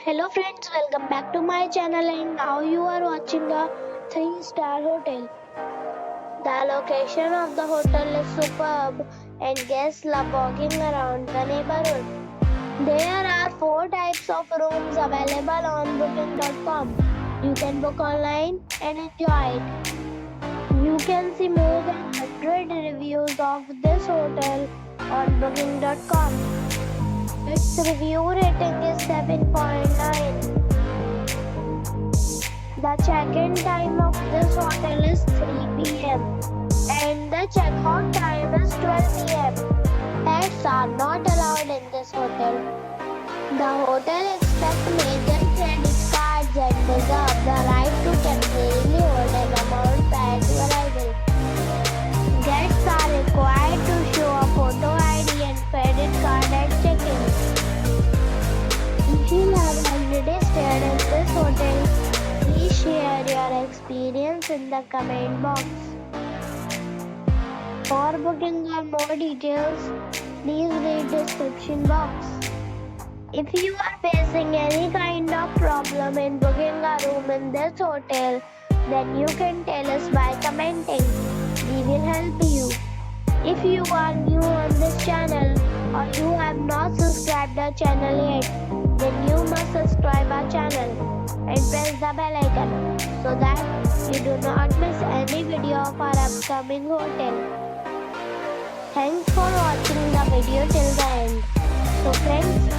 Hello friends, welcome back to my channel and now you are watching a 3-star hotel. The location of the hotel is superb and guests love walking around the neighborhood. There are 4 types of rooms available on booking.com. You can book online and enjoy it. You can see more than 100 reviews of this hotel on booking.com. Its review rating is 7.9. The check-in time of this hotel is 3 p.m. and the check-out time is 12 p.m. Pets are not allowed in this hotel. The hotel accepts major credit cards and reserves the right to temporarily hold an amount prior to arrival. Guests are required to show a photo ID and credit card at check-in. If you have already stayed in this hotel, please share your experience in the comment box. For booking or more details, please read description box. If you are facing any kind of problem in booking a room in this hotel, then you can tell us by commenting. We will help you. If you are new on this channel or you have not subscribed our channel yet, then you must subscribe our channel and press the bell icon so that you do not miss any video of our upcoming hotel. Thanks for watching the video till the end. So friends,